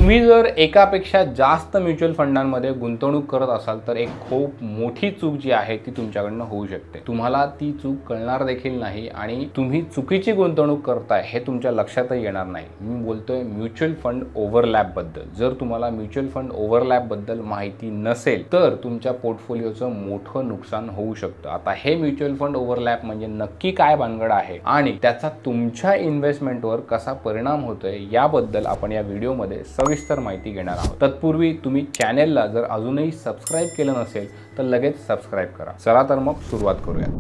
तुम्ही जर एकापेक्षा जास्त म्युच्युअल फंडांमध्ये गुंतवणूक करत असाल तर एक खूप मोठी चूक जी आहे ती तुमच्याकडनं होऊ शकते। तुम्हाला ती चूक कळणार देखील नाही आणि तुम्ही चुकीची गुंतवणूक करताय हे तुमच्या लक्षातही येणार नाही। मी बोलतोय म्युच्युअल फंड ओव्हरलॅप बद्दल। जर तुम्हाला म्युच्युअल फंड ओव्हरलॅप बद्दल माहिती नसेल तर तुमच्या पोर्टफोलिओचं मोठं नुकसान होऊ शकतं। आता हे म्युच्युअल फंड ओव्हरलॅप म्हणजे नक्की काय भानगड आहे आणि त्याचा तुमच्या इन्व्हेस्टमेंटवर कसा परिणाम होतोय याबद्दल आपण या व्हिडिओमध्ये सविस्तर माहिती घेणार आहोत। तत्पूर्वी तुम्ही चॅनेलला जर अजूनही सबस्क्राइब केलं नसेल तर लगेच सबस्क्राइब करा। चला तर मग सुरुवात करूया।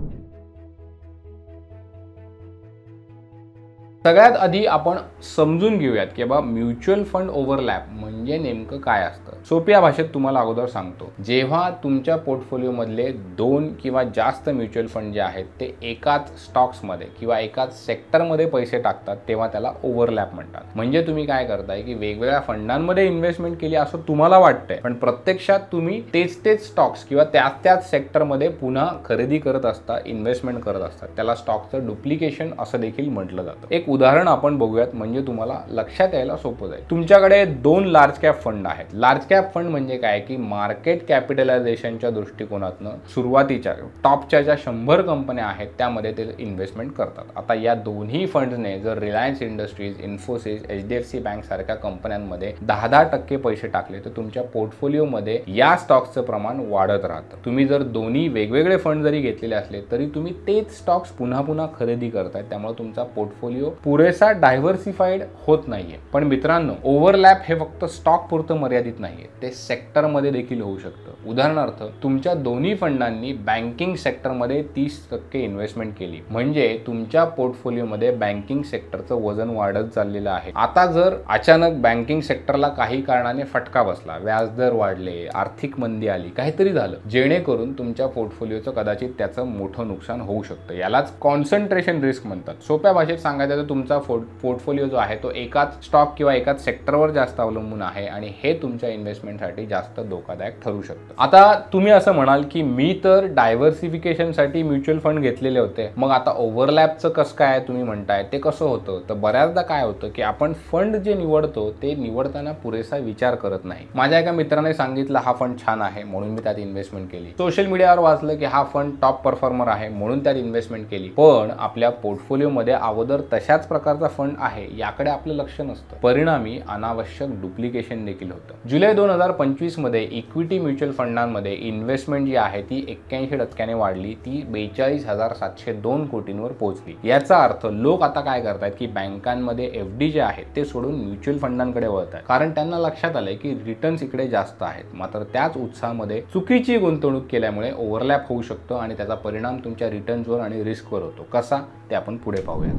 सगळ्यात आधी आपण समजून घेऊयात की बाबा म्युच्युअल फंड ओव्हरलॅप म्हणजे नेमकं काय असतं। सोप्या भाषेत तुम्हाला अगोदर सांगतो। जेव्हा तुमच्या पोर्टफोलिओ मधले 2 किंवा जास्त म्युच्युअल फंड जे आहेत ते एकाच स्टॉक्स मध्ये किंवा एकाच सेक्टर मध्ये पैसे टाकतात तेव्हा त्याला ओव्हरलॅप म्हणतात। म्हणजे तुम्ही काय करताय की वेगवेगळ्या फंडांमध्ये इन्व्हेस्टमेंट केली असं तुम्हाला वाटतंय पण प्रत्यक्षात तुम्ही तेच स्टॉक्स किंवा त्याच सेक्टर मध्ये पुन्हा खरेदी करत असता, इन्व्हेस्टमेंट करत असता। त्याला स्टॉकचं डुप्लिकेशन असं देखील म्हटलं जातं। एक उदाहरण आपण बघूयात म्हणजे तुम्हाला लक्षात यायला सोपं जाईल। तुमच्याकडे 2 लार्ज कॅप फंड आहेत। लार्ज कॅप फंड म्हणजे काय की मार्केट कॅपिटलायझेशनच्या दृष्टिकोनातून सुरुवातीच्या टॉपच्या ज्या 100 कंपन्या आहेत त्यामध्ये ते इन्व्हेस्टमेंट करतात। आता या दोन्ही फंड्सने जर Reliance industries, Infosys, HDFC bank सारख्या कंपन्यांमध्ये 10% पैसे टाकले तर तुमच्या पोर्टफोलिओमध्ये या स्टॉक्सचं प्रमाण वाढत राहतं। तुम्ही जर दोन्ही वेगवेगळे फंड जरी घेतलेले असले तरी तुम्ही तेच स्टॉक्स पुन्हा खरेदी करताय। त्यामुळे तुमचा पोर्टफोलिओ पुरेसा डायव्हर्सिफाईड होत नाहीये। पण मित्रांनो, ओव्हरलॅप हे फक्त स्टॉक पुरतं मर्यादित नाहीये, ते सेक्टर मध्ये देखील होऊ शकतं। उदाहरणार्थ तुमच्या दोन्ही फंडांनी बँकिंग सेक्टर मध्ये 30% इन्व्हेस्टमेंट केली म्हणजे तुमच्या पोर्टफोलिओ मध्ये बँकिंग सेक्टरचं वजन वाढत चाललेलं आहे। आता जर अचानक बँकिंग सेक्टरला काही कारणाने फटका बसला, व्याजदर वाढले, आर्थिक मंदी आली, काहीतरी झालं जेणेकरून तुमच्या पोर्टफोलिओचं कदाचित त्याचं मोठं नुकसान होऊ शकतं। यालाच कॉन्सन्ट्रेशन रिस्क म्हणतात। सोप्या भाषेत सांगायचं तर तुमचा पोर्टफोलिओ जो आहे तो एकाच स्टॉक किंवा एकाच सेक्टरवर जास्त अवलंबून आहे आणि हे तुमच्या इन्व्हेस्टमेंटसाठी जास्त धोकादायक ठरू शकतं। आता तुम्ही असं म्हणाल की मी तर डायव्हर्सिफिकेशनसाठी म्युच्युअल फंड घेतलेले होते, मग आता ओव्हरलॅपचं कसं काय तुम्ही म्हणताय, ते कसं होतं? तर बऱ्याचदा काय होतं की आपण फंड जे निवडतो ते निवडताना पुरेसा विचार करत नाही। माझ्या एका मित्राने सांगितलं हा फंड छान आहे म्हणून मी त्यात इन्व्हेस्टमेंट केली। सोशल मीडियावर वाचलं की हा फंड टॉप परफॉर्मर आहे म्हणून त्यात इन्व्हेस्टमेंट केली। पण आपल्या पोर्टफोलिओमध्ये अगोदर तशाच प्रकारचा फंड आहे याकडे आपलं लक्ष नसतं। परिणामी अनावश्यक डुप्लिकेशन देखील होतं। जुलै 2025 मध्ये इक्विटी म्युच्युअल फंडांमध्ये इन्व्हेस्टमेंट जी आहे ती 81% वाढली, ती 42,702 कोटींवर पोहोचली। याचा अर्थ लोक आता काय करतायत की बँकांमध्ये FD जे आहे ते सोडून म्युच्युअल फंडांकडे वळत आहेत, कारण त्यांना लक्षात आलंय की रिटर्न्स इकडे जास्त आहेत। मात्र त्याच उत्साहामध्ये चुकीची गुंतवणूक केल्यामुळे ओव्हरलॅप होऊ शकतो आणि त्याचा परिणाम तुमच्या रिटर्न्सवर आणि रिस्कवर होतो। कसा ते आपण पुढे पाहूया।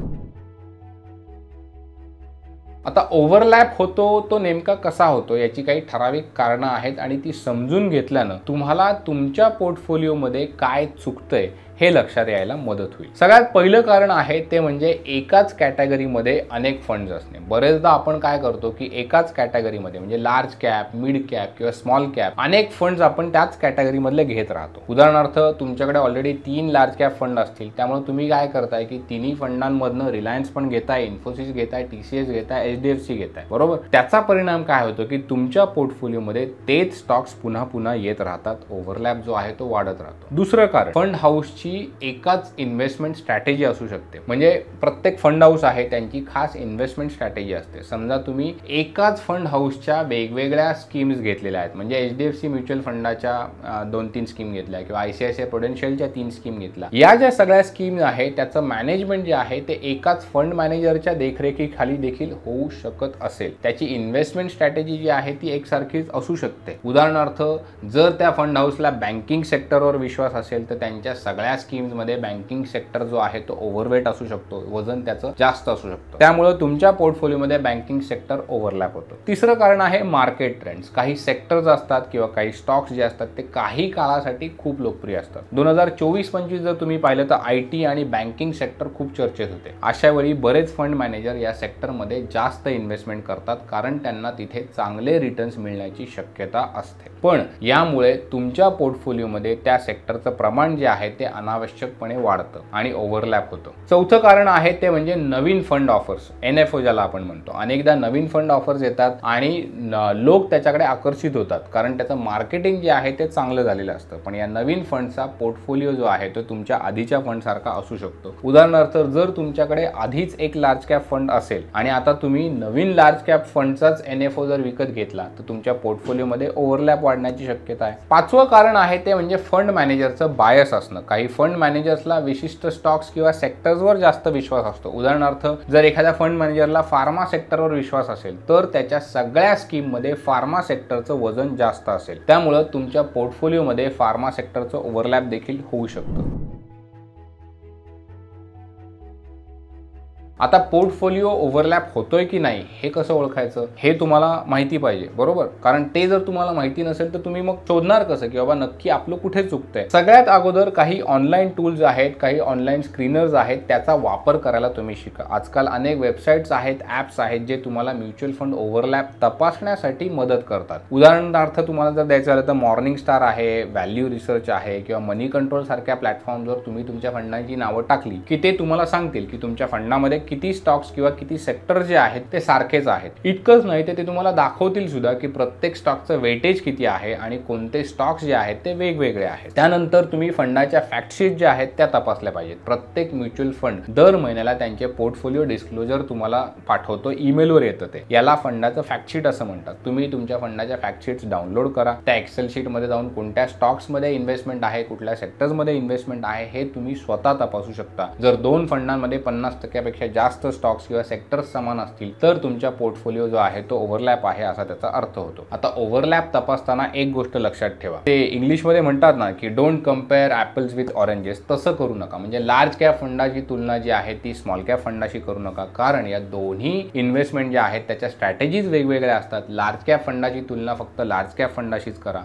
आता ओव्हरलॅप होतो तो नेमका कसा होतो याची काही ठराविक कारणं आहेत आणि ती समजून घेतल्यानं तुम्हाला तुमच्या पोर्टफोलिओमध्ये काय चुकतंय हे लक्षात यायला मदत होईल। सगळ्यात पहिलं कारण आहे ते म्हणजे एकाच कॅटेगरीमध्ये अनेक फंड्स असणे। बरेचदा आपण काय करतो की एकाच कॅटेगरीमध्ये म्हणजे लार्ज कॅप, मिड कॅप किंवा स्मॉल कॅप अनेक फंड्स आपण त्याच कॅटेगरीमधले घेत राहतो। उदाहरणार्थ तुमच्याकडे ऑलरेडी 3 लार्ज कॅप फंड असतील, त्यामुळे तुम्ही काय करताय की तिन्ही फंडांमधनं रिलायन्स पण घेताय, इन्फोसिस घेताय, TCS घेताय, HDFC घेताय, बरोबर? त्याचा परिणाम काय होतो की तुमच्या पोर्टफोलिओमध्ये तेच स्टॉक्स पुन्हा येत राहतात। ओव्हरलॅप जो आहे तो वाढत राहतो। दुसरं कारण फंड हाऊसची एकाच इन्व्हेस्टमेंट स्ट्रॅटेजी असू शकते। म्हणजे प्रत्येक फंड हाऊस आहे त्यांची खास इन्व्हेस्टमेंट स्ट्रॅटेजी असते। समजा तुम्ही एकाच फंड हाऊसच्या वेगवेगळ्या स्कीम्स घेतलेल्या आहेत, म्हणजे HDFC म्युच्युअल फंडाच्या 2-3 स्कीम घेतल्या किंवा ICICI प्रुडेन्शियलच्या 3 स्कीम घेतल्या। या ज्या सगळ्या स्कीम आहेत त्याचं मॅनेजमेंट जे आहे ते एकाच फंड मॅनेजरच्या देखरेखीखाली देखील होऊ शकत असेल। त्याची इन्व्हेस्टमेंट स्ट्रॅटेजी जी आहे ती एकसारखीच असू शकते। उदाहरणार्थ जर त्या फंड हाऊसला बँकिंग सेक्टरवर विश्वास असेल तर त्यांच्या सगळ्या स्कीम्स मध्ये बँकिंग सेक्टर जो आहे तो ओव्हरवेट असू शकतो, वजन त्याचं जास्त असू शकतं। त्यामुळे तुमच्या पोर्टफोलिओमध्ये बँकिंग सेक्टर ओव्हरलॅप होतं। तिसरं कारण आहे मार्केट ट्रेंड्स। काही सेक्टर्स असतात किंवा काही स्टॉक्स जे असतात ते काही काळासाठी खूप लोकप्रिय असतात। 2024-25 जर तुम्ही पाहिलं तर IT आणि बँकिंग सेक्टर खूप चर्चेत होते। अशा वेळी बरेच फंड मॅनेजर या सेक्टरमध्ये जास्त इन्व्हेस्टमेंट करतात कारण त्यांना तिथे चांगले रिटर्न्स मिळण्याची शक्यता असते। पण यामुळे तुमच्या पोर्टफोलिओमध्ये त्या सेक्टरचं प्रमाण जे आहे ते अनावश्यकपणे वाढतं आणि ओव्हरलॅप होतं. चौथं कारण आहे ते म्हणजे नवीन फंड ऑफर्स, NFO ज्याला आपण म्हणतो. अनेकदा नवीन फंड ऑफर्स येतात आणि लोक त्याच्याकडे आकर्षित होतात कारण त्याचं मार्केटिंग जे आहे ते चांगलं झालेलं असतं. पण या नवीन फंडचा पोर्टफोलिओ जो आहे तो तुमच्या आधीच्या फंड सारखा असू शकतो. उदाहरणार्थ जर तुमच्याकडे आधीच एक लार्ज कॅप फंड असेल आणि आता तुम्ही नवीन लार्ज कॅप फंडचाच NFO जर विकत घेतला तर तुमच्या पोर्टफोलिओमध्ये ओव्हरलॅप वाढण्याची शक्यता आहे. पाचवं कारण आहे ते म्हणजे फंड मॅनेजरचं बायस असणं. काही फंड मॅनेजर्सला विशिष्ट स्टॉक्स किंवा सेक्टर्सवर जास्त विश्वास असतो. उदाहरणार्थ जर एखाद्या फंड मॅनेजरला फार्मा सेक्टरवर विश्वास असेल तर त्याच्या सगळ्या स्कीममध्ये फार्मा सेक्टरचं वजन जास्त असेल. त्यामुळे तुमच्या पोर्टफोलिओमध्ये फार्मा सेक्टरचं ओव्हरलॅप देखील होऊ शकतं. आता पोर्टफोलिओ ओव्हरलॅप होतोय की नाही हे कसं ओळखायचं हे तुम्हाला माहिती पाहिजे, बरोबर? कारण ते जर तुम्हाला माहिती नसेल तर तुम्ही मग शोधणार कसं की बाबा नक्की आपलं कुठे चुकतंय. सगळ्यात अगोदर काही ऑनलाईन टूल्स आहेत, काही ऑनलाईन स्क्रीनर्स आहेत, त्याचा वापर करायला तुम्ही शिका. आजकाल अनेक वेबसाईट्स आहेत, ॲप्स आहेत जे तुम्हाला म्युच्युअल फंड ओव्हरलॅप तपासण्यासाठी मदत करतात. उदाहरणार्थ तुम्हाला जर द्यायचं झालं तर मॉर्निंग स्टार आहे, व्हॅल्यू रिसर्च आहे किंवा मनी कंट्रोल सारख्या प्लॅटफॉर्मवर तुम्ही तुमच्या फंडांची नावं टाकली की ते तुम्हाला सांगतील की तुमच्या फंडामध्ये किती स्टॉक्स किंवा किती सेक्टर जे आहेत ते सारखेच आहेत. इतकंच नाही तर ते तुम्हाला दाखवतील सुद्धा की प्रत्येक स्टॉकचं वेटेज किती आहे आणि कोणते स्टॉक्स जे आहेत ते वेगवेगळे आहेत. त्यानंतर तुम्ही फंडाच्या फॅक्टशीट ज्या आहेत त्या तपासल्या पाहिजेत. प्रत्येक म्युच्युअल फंड दर महिन्याला त्यांचे पोर्टफोलिओ डिस्क्लोजर तुम्हाला पाठवतो, ईमेलवर येतं. ते याला फंडाचं फॅक्टशीट असं म्हणतात. तुम्ही तुमच्या फंडाच्या फॅक्टशीट्स डाउनलोड करा. त्या एक्सेल शीटमध्ये जाऊन कोणत्या स्टॉक्समध्ये इन्व्हेस्टमेंट आहे, कुठल्या सेक्टर्समध्ये इन्व्हेस्टमेंट आहे हे तुम्ही स्वतः तपासू शकता. जर दोन फंडांमध्ये 50% जास्त स्टॉक्स किंवा सेक्टर्स समान असतील तर तुमच्या पोर्टफोलिओ जो आहे तो ओव्हरलॅप आहे असा त्याचा अर्थ होतो. आता ओव्हरलॅप तपासताना एक गोष्ट लक्षात ठेवा, ते इंग्लिशमध्ये म्हणतात ना की don't compare apples with oranges. तसं करू नका. म्हणजे लार्ज कॅप फंडाची तुलना जी आहे ती स्मॉल कॅप फंडाशी करू नका, कारण या दोन्ही इन्व्हेस्टमेंट ज्या आहेत त्याच्या स्ट्रॅटेजीज वेगवेगळ्या असतात. लार्ज कॅप फंडाची तुलना फक्त लार्ज कॅप फंडाशीच करा,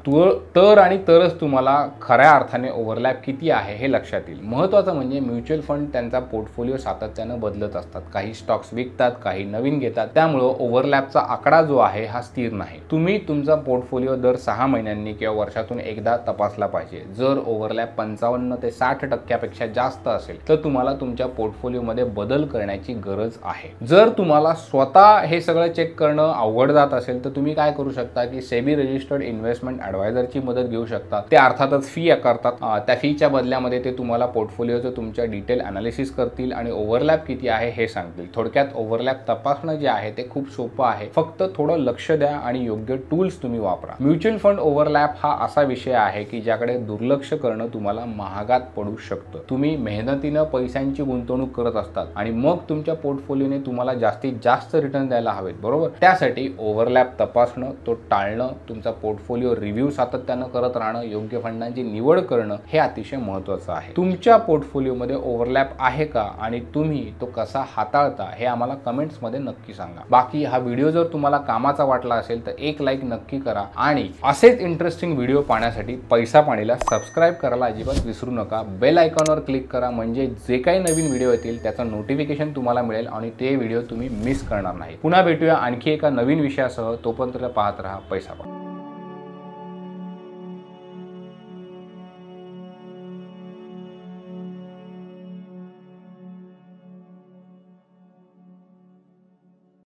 तर आणि तरच तुम्हाला खऱ्या अर्थाने ओव्हरलॅप किती आहे हे लक्षात येईल. महत्त्वाचं म्हणजे म्युच्युअल फंड त्यांचा पोर्टफोलिओ सातत्यानं बदलत असतात. काही स्टॉक्स विकतात, काही नवीन घेतात. त्यामुळे ओव्हरलॅपचा आकडा जो आहे हा स्थिर नाही. तुम्ही तुमचा पोर्टफोलिओ दर 6 महिन्यांनी किंवा वर्षातून एकदा तपासला पाहिजे. जर ओव्हरलॅप 55 ते 60% जास्त असेल तर तुम्हाला तुमच्या पोर्टफोलिओमध्ये बदल करण्याची गरज आहे. जर तुम्हाला स्वतः हे सगळं चेक करणं अवघड जात असेल तर तुम्ही काय करू शकता की सेबी रजिस्टर्ड इन्व्हेस्टमेंट ॲडवायझरची मदत घेऊ शकता. ते अर्थातच फी आकारतात. त्या फीच्या बदल्यामध्ये ते तुम्हाला पोर्टफोलिओचं तुमच्या डिटेल अनालिसिस करतील आणि ओव्हरलॅप किती आहे हे सांगतील. थोडक्यात ओव्हरलॅप तपासणं जे आहे ते खूप सोपं आहे. फक्त थोडं लक्ष द्या आणि योग्य टूल्स तुम्ही वापरा. म्युच्युअल फंड ओव्हरलॅप हा असा विषय आहे की ज्याकडे दुर्लक्ष करणं तुम्हाला महागात पडू शकतं. तुम्ही मेहनतीनं पैशांची गुंतवणूक करत असतात आणि मग तुमच्या पोर्टफोलिओने तुम्हाला जास्तीत जास्त रिटर्न द्यायला हवेत, बरोबर? त्यासाठी ओव्हरलॅप तपासणं, तो टाळणं, तुमचा पोर्टफोलिओ रिव्ह्यू सातत्यानं करत राहणं, योग्य फंडांची निवड करणं हे अतिशय महत्त्वाचं आहे. तुमच्या पोर्टफोलिओमध्ये ओव्हरलॅप आहे का आणि तुम्ही तो कसा हाताळता हे आम्हाला कमेंट्समध्ये नक्की सांगा. बाकी हा व्हिडिओ जर तुम्हाला कामाचा वाटला असेल तर एक लाईक नक्की करा आणि असेच इंटरेस्टिंग व्हिडिओ पाहण्यासाठी पैसा पाणीला सबस्क्राईब करायला अजिबात विसरू नका. बेल आयकॉनवर क्लिक करा म्हणजे जे काही नवीन व्हिडिओ येतील त्याचं नोटिफिकेशन तुम्हाला मिळेल आणि ते व्हिडिओ तुम्ही मिस करणार नाही. पुन्हा भेटूया आणखी एका नवीन विषयासह. तोपर्यंत पाहत राहा पैसा पाणी.